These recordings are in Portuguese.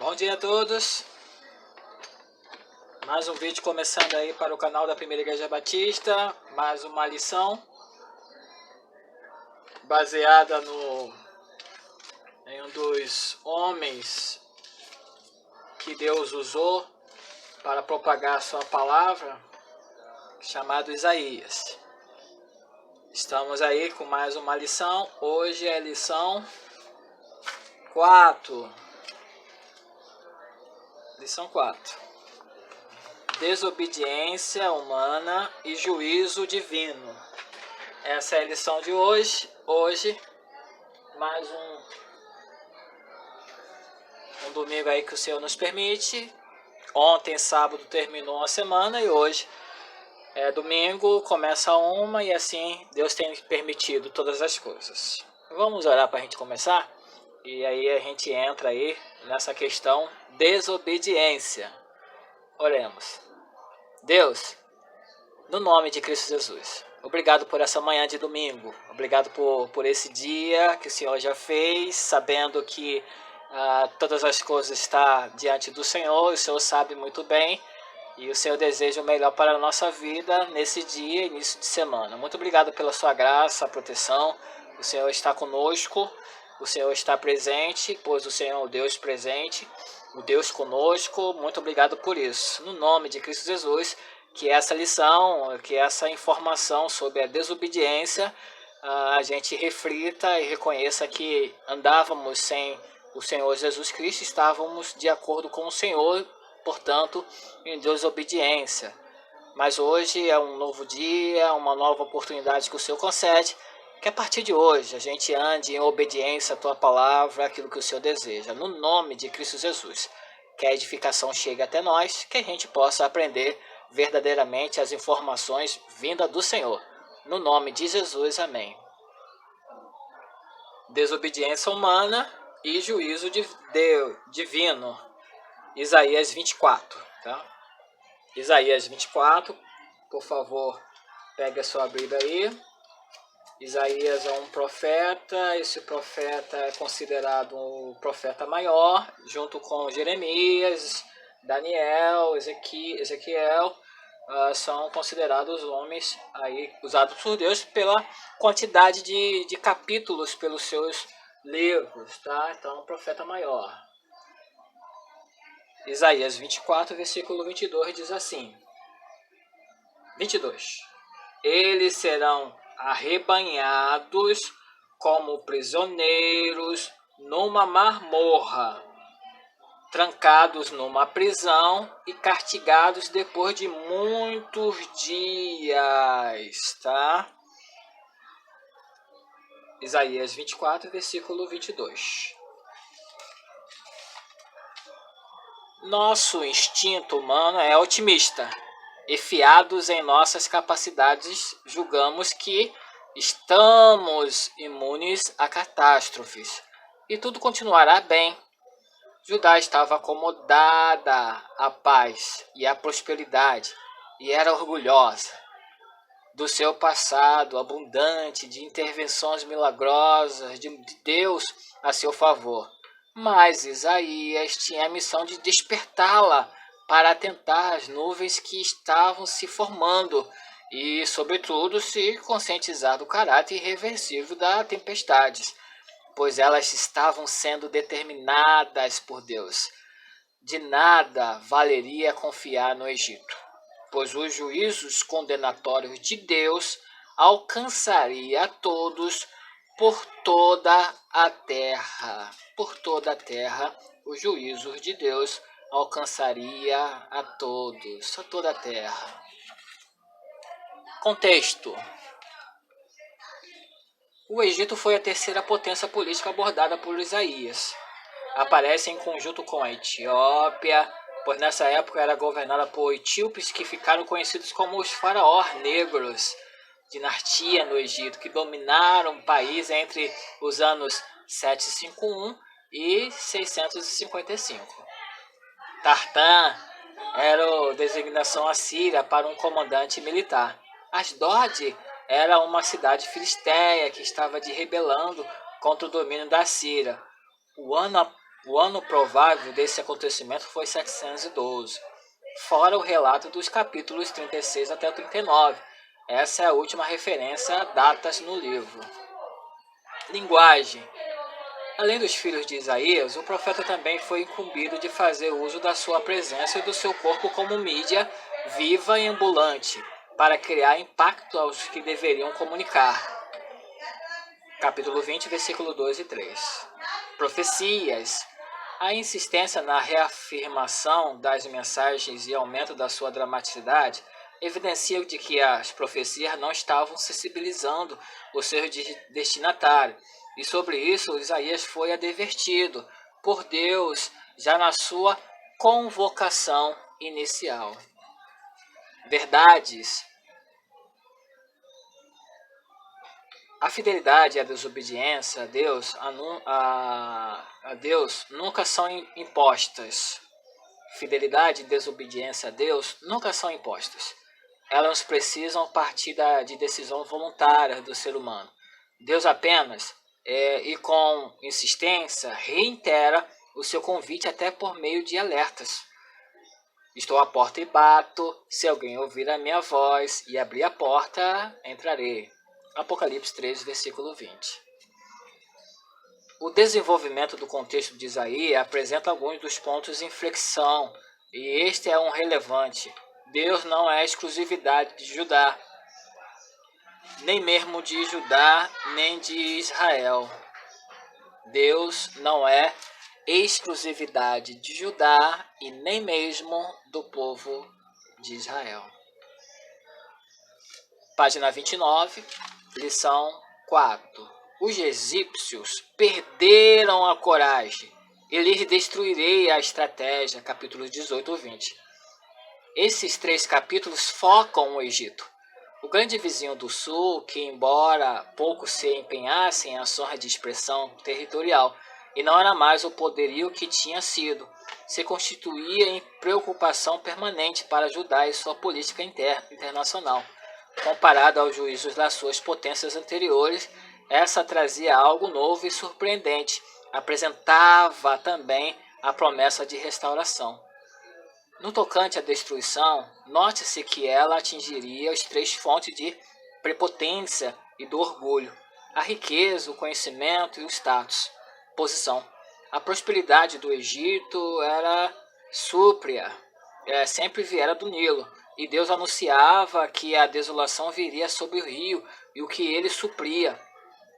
Bom dia a todos, mais um vídeo começando aí para o canal da Primeira Igreja Batista, mais uma lição baseada em um dos homens que Deus usou para propagar a sua palavra, chamado Isaías. Estamos aí com mais uma lição, hoje é a lição 4. Lição 4. Desobediência humana e juízo divino. Essa é a lição de hoje. Hoje, mais um domingo aí que o Senhor nos permite. Ontem, sábado, terminou uma semana e hoje é domingo, começa uma e assim Deus tem permitido todas as coisas. Vamos orar para a gente começar? E aí a gente entra aí nessa questão desobediência. Oremos. Deus, no nome de Cristo Jesus, obrigado por essa manhã de domingo, obrigado por esse dia que o Senhor já fez, sabendo que todas as coisas estão diante do Senhor, o Senhor sabe muito bem, e o Senhor deseja o melhor para a nossa vida nesse dia, início de semana. Muito obrigado pela sua graça, proteção, o Senhor está conosco, o Senhor está presente, pois o Senhor é o Deus presente, o Deus conosco. Muito obrigado por isso. No nome de Cristo Jesus, que essa lição, que essa informação sobre a desobediência, a gente reflita e reconheça que andávamos sem o Senhor Jesus Cristo, estávamos de acordo com o Senhor, portanto, em desobediência. Mas hoje é um novo dia, uma nova oportunidade que o Senhor concede, que a partir de hoje a gente ande em obediência à Tua palavra, aquilo que o Senhor deseja. No nome de Cristo Jesus, que a edificação chegue até nós, que a gente possa aprender verdadeiramente as informações vindas do Senhor. No nome de Jesus, amém. Desobediência humana e juízo de Deus, divino. Isaías 24. Tá? Isaías 24, por favor, pegue a sua Bíblia aí. Isaías é um profeta, esse profeta é considerado um profeta maior, junto com Jeremias, Daniel, Ezequiel, são considerados homens aí usados por Deus pela quantidade de capítulos pelos seus livros, tá? Então, um profeta maior. Isaías 24, versículo 22 diz assim: 22. Eles serão arrebanhados como prisioneiros numa masmorra, trancados numa prisão e castigados depois de muitos dias, tá? Isaías 24, versículo 22. Nosso instinto humano é otimista. E fiados em nossas capacidades, julgamos que estamos imunes a catástrofes e tudo continuará bem. Judá estava acomodada à paz e à prosperidade e era orgulhosa do seu passado abundante de intervenções milagrosas de Deus a seu favor. Mas Isaías tinha a missão de despertá-la para atentar às nuvens que estavam se formando e, sobretudo, se conscientizar do caráter irreversível das tempestades, pois elas estavam sendo determinadas por Deus. De nada valeria confiar no Egito, pois os juízos condenatórios de Deus alcançaria a todos por toda a terra. Por toda a terra, os juízos de Deus alcançaria a todos, a toda a terra. Contexto. O Egito foi a terceira potência política abordada por Isaías. Aparece em conjunto com a Etiópia, pois nessa época era governada por etíopes que ficaram conhecidos como os faraós negros, dinastia no Egito, que dominaram o país entre os anos 751 e 655. Tartã era a designação assíria para um comandante militar. Asdod era uma cidade filisteia que estava rebelando contra o domínio da Síria. O ano O ano provável desse acontecimento foi 712, fora o relato dos capítulos 36 até 39. Essa é a última referência a datas no livro. Linguagem. Além dos filhos de Isaías, o profeta também foi incumbido de fazer uso da sua presença e do seu corpo como mídia viva e ambulante, para criar impacto aos que deveriam comunicar. Capítulo 20, versículo 2 e 3. Profecias. A insistência na reafirmação das mensagens e aumento da sua dramaticidade evidencia de que as profecias não estavam sensibilizando o seu destinatário. E sobre isso, Isaías foi advertido por Deus já na sua convocação inicial. Verdades. A fidelidade e a desobediência a Deus nunca são impostas. Fidelidade e desobediência a Deus nunca são impostas. Elas precisam partir de decisão voluntária do ser humano. Deus apenas, e com insistência, reitera o seu convite até por meio de alertas. Estou à porta e bato, se alguém ouvir a minha voz e abrir a porta, entrarei. Apocalipse 3, versículo 20. O desenvolvimento do contexto de Isaías apresenta alguns dos pontos de inflexão, e este é um relevante. Deus não é exclusividade de Judá, nem mesmo de Judá, nem de Israel. Deus não é exclusividade de Judá e nem mesmo do povo de Israel. Página 29, lição 4. Os egípcios perderam a coragem e lhes destruirei a estratégia, capítulos 18 e 20. Esses 3 capítulos focam o Egito, o grande vizinho do sul, que embora pouco se empenhasse em ações de expressão territorial, e não era mais o poderio que tinha sido, se constituía em preocupação permanente para Judá e sua política internacional. Comparado aos juízos das suas potências anteriores, essa trazia algo novo e surpreendente. Apresentava também a promessa de restauração. No tocante à destruição, note-se que ela atingiria as 3 fontes de prepotência e do orgulho: a riqueza, o conhecimento e o status. Posição. A prosperidade do Egito era súpria, sempre viera do Nilo. E Deus anunciava que a desolação viria sobre o rio e o que ele supria.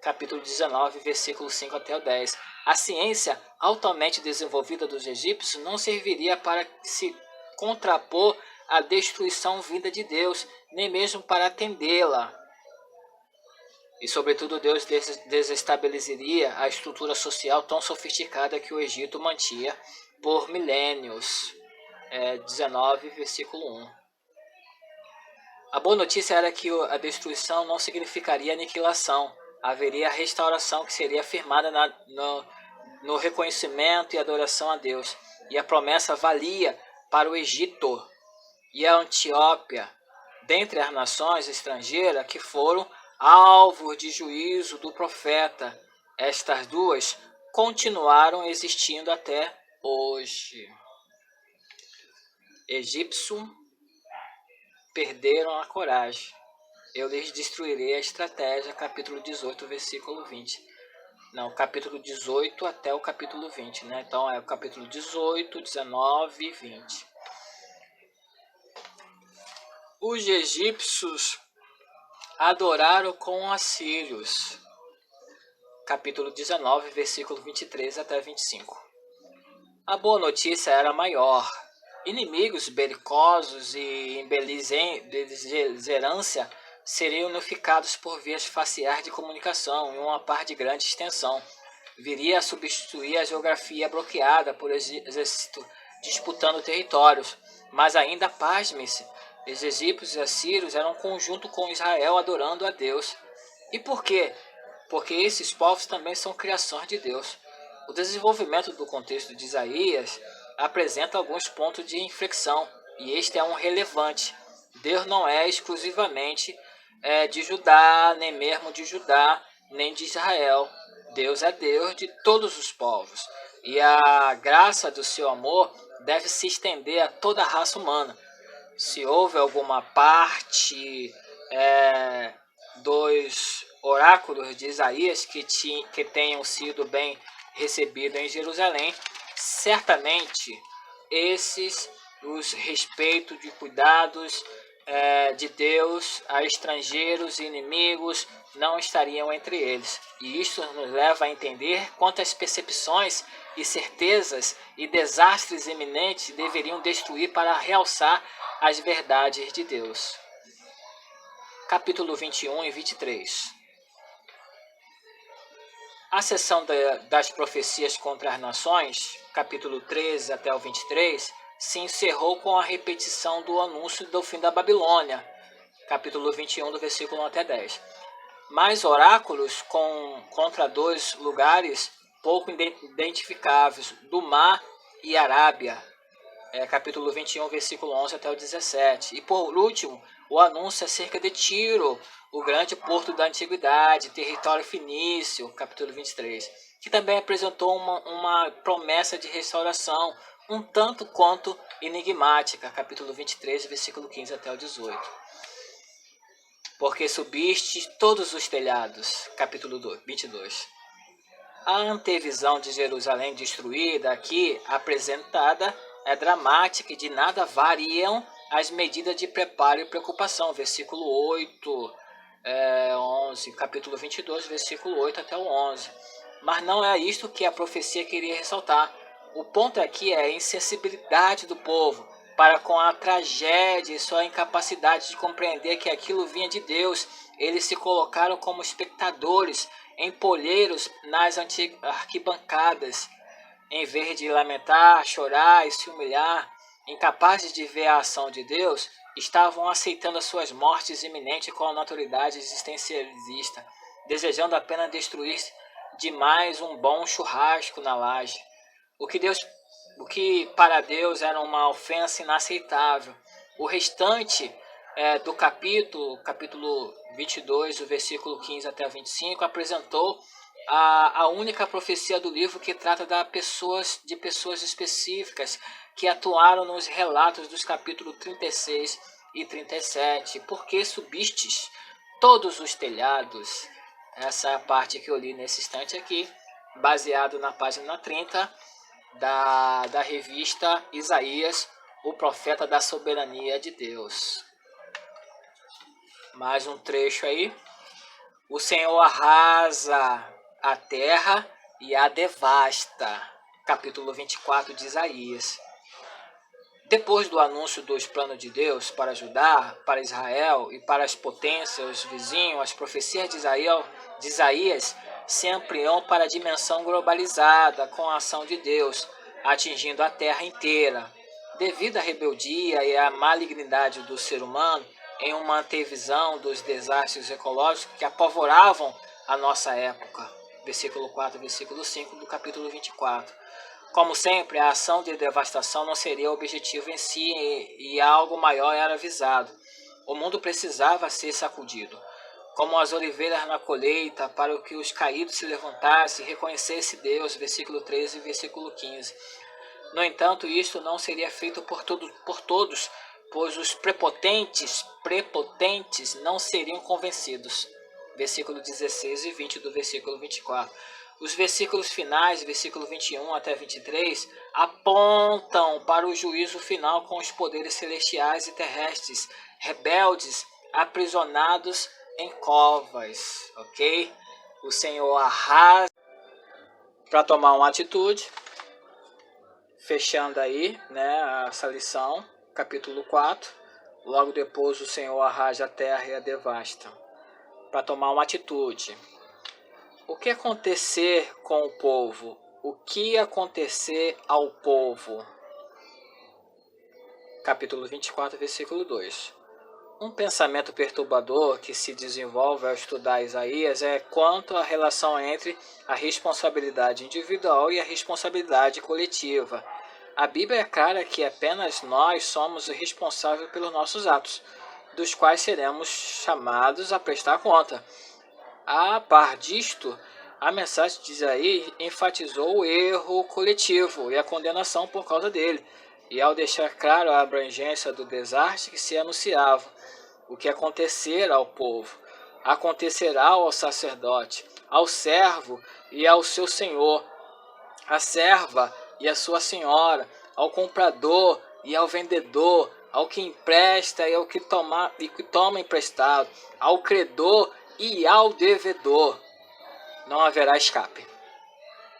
Capítulo 19, versículo 5 até o 10. A ciência altamente desenvolvida dos egípcios não serviria para se contrapor à destruição vinda de Deus, nem mesmo para atendê-la. E, sobretudo, Deus desestabilizaria a estrutura social tão sofisticada que o Egito mantinha por milênios. 19, versículo 1. A boa notícia era que a destruição não significaria aniquilação. Haveria restauração que seria firmada no reconhecimento e adoração a Deus. E a promessa valia para o Egito e a Etiópia, dentre as nações estrangeiras que foram alvos de juízo do profeta. Estas duas continuaram existindo até hoje. Egípcio perderam a coragem. Eu lhes destruirei a estratégia, capítulo 18, versículo 20. Não, capítulo 18 até o capítulo 20, né? Então é o capítulo 18, 19 e 20. Os egípcios adoraram com assírios. Capítulo 19, versículo 23 até 25. A boa notícia era maior. Inimigos belicosos e em beligerância seriam unificados por vias faciais de comunicação em uma par de grande extensão. Viria a substituir a geografia bloqueada por exército disputando territórios. Mas ainda, pasme-se, os egípcios e assírios eram um conjunto com Israel adorando a Deus. E por quê? Porque esses povos também são criações de Deus. O desenvolvimento do contexto de Isaías apresenta alguns pontos de inflexão, e este é um relevante. Deus não é exclusivamente de Judá, nem mesmo de Judá, nem de Israel. Deus é Deus de todos os povos. e a graça do seu amor deve se estender a toda a raça humana. Se houve alguma parte dos oráculos de Isaías que tenham sido bem recebidos em Jerusalém, certamente esses os respeitos de cuidados de Deus a estrangeiros e inimigos não estariam entre eles. E isso nos leva a entender quantas percepções e certezas e desastres iminentes deveriam destruir para realçar as verdades de Deus. Capítulo 21 e 23. A seção das profecias contra as nações, capítulo 13 até o 23, se encerrou com a repetição do anúncio do fim da Babilônia, capítulo 21, do versículo 1 até 10. Mais oráculos contra dois lugares pouco identificáveis, do Mar e Arábia, capítulo 21, versículo 11 até o 17. E por último, o anúncio acerca de Tiro, o grande porto da antiguidade, território fenício, capítulo 23, que também apresentou uma promessa de restauração, um tanto quanto enigmática, capítulo 23, versículo 15 até o 18. Porque subiste todos os telhados, capítulo 22. A antevisão de Jerusalém destruída aqui apresentada é dramática e de nada variam as medidas de preparo e preocupação, versículo 8, 11, capítulo 22, versículo 8 até o 11. Mas não é isto que a profecia queria ressaltar. O ponto aqui é a insensibilidade do povo para com a tragédia e sua incapacidade de compreender que aquilo vinha de Deus. Eles se colocaram como espectadores, empolheiros nas arquibancadas, em vez de lamentar, chorar e se humilhar, incapazes de ver a ação de Deus, estavam aceitando as suas mortes iminentes com a naturalidade existencialista, desejando apenas destruir de mais um bom churrasco na laje. O que para Deus era uma ofensa inaceitável. O restante do capítulo 22, o versículo 15 até 25, apresentou a única profecia do livro que trata de pessoas específicas que atuaram nos relatos dos capítulos 36 e 37. Porque subistes todos os telhados? Essa é a parte que eu li nesse instante aqui, baseado na página 30 da revista Isaías, o profeta da soberania de Deus. Mais um trecho aí. O Senhor arrasa a terra e a devasta. Capítulo 24 de Isaías. Depois do anúncio dos planos de Deus para Judá, para Israel e para as potências, os vizinhos, as profecias de Isaías se ampliam para a dimensão globalizada com a ação de Deus, atingindo a terra inteira. Devido à rebeldia e à malignidade do ser humano, em uma antevisão dos desastres ecológicos que apavoravam a nossa época. Versículo 4, versículo 5 do capítulo 24. Como sempre, a ação de devastação não seria o objetivo em si e algo maior era visado. O mundo precisava ser sacudido, como as oliveiras na colheita, para que os caídos se levantassem e reconhecessem Deus. Versículo 13 e versículo 15. No entanto, isto não seria feito por todos, pois os prepotentes não seriam convencidos. Versículo 16 e 20 do versículo 24. Os versículos finais, versículo 21 até 23, apontam para o juízo final com os poderes celestiais e terrestres, rebeldes, aprisionados em covas, ok? O Senhor arrasa para tomar uma atitude, fechando aí, né, essa lição, capítulo 4, logo depois o Senhor arrasa a terra e a devasta, para tomar uma atitude. O que acontecer com o povo? O que acontecer ao povo? Capítulo 24, versículo 2. Um pensamento perturbador que se desenvolve ao estudar Isaías é quanto à relação entre a responsabilidade individual e a responsabilidade coletiva. A Bíblia é clara que apenas nós somos responsáveis pelos nossos atos, dos quais seremos chamados a prestar conta. A par disto, A mensagem de Isaías enfatizou o erro coletivo e a condenação por causa dele, e ao deixar claro a abrangência do desastre que se anunciava, o que acontecerá ao povo, acontecerá ao sacerdote, ao servo e ao seu senhor, à serva e à sua senhora, ao comprador e ao vendedor, ao que empresta e ao que toma emprestado, ao credor e ao devedor. Não haverá escape.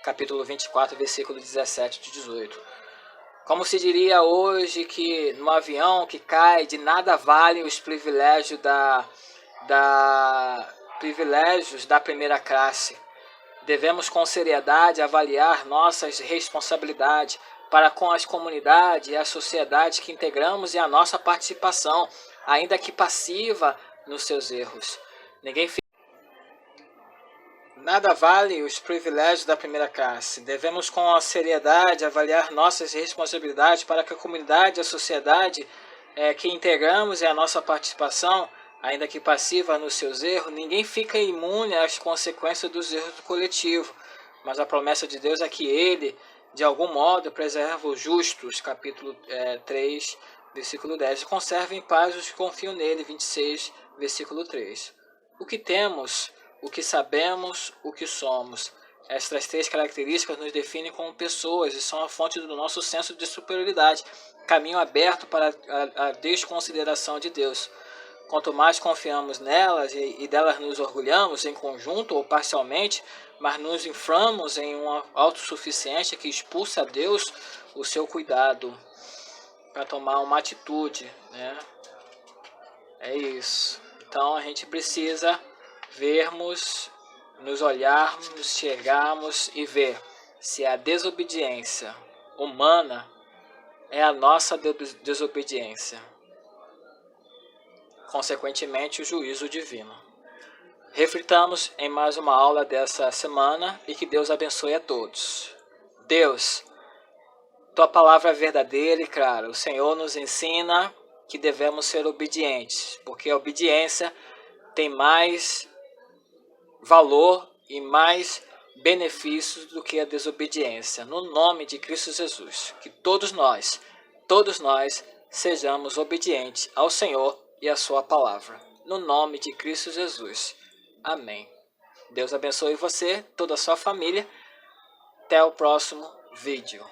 Capítulo 24, versículo 17 e 18. Como se diria hoje que no avião que cai, de nada valem os privilégios privilégios da primeira classe. Devemos com seriedade avaliar nossas responsabilidades para com as comunidades e a sociedade que integramos e a nossa participação, ainda que passiva, nos seus erros. Nada vale os privilégios da primeira classe. Devemos com seriedade avaliar nossas responsabilidades para que a comunidade e a sociedade que integramos e a nossa participação, ainda que passiva nos seus erros. Ninguém fica imune às consequências dos erros do coletivo, mas a promessa de Deus é que Ele, de algum modo, preserva os justos, capítulo 3, versículo 10, e conserva em paz os que confiam nele, 26, versículo 3. O que temos, o que sabemos, o que somos. Estas três características nos definem como pessoas e são a fonte do nosso senso de superioridade, caminho aberto para a desconsideração de Deus. Quanto mais confiamos nelas e delas nos orgulhamos, em conjunto ou parcialmente, mas nos inflamos em uma autossuficiência que expulsa a Deus o seu cuidado para tomar uma atitude, né? É isso. Então a gente precisa vermos, nos olharmos, chegarmos e ver se a desobediência humana é a nossa desobediência. Consequentemente, o juízo divino. Reflitamos em mais uma aula dessa semana e que Deus abençoe a todos. Deus, Tua palavra é verdadeira e clara. O Senhor nos ensina que devemos ser obedientes, porque a obediência tem mais valor e mais benefícios do que a desobediência. No nome de Cristo Jesus, que todos nós sejamos obedientes ao Senhor e à sua palavra. No nome de Cristo Jesus. Amém. Deus abençoe você, toda a sua família. Até o próximo vídeo.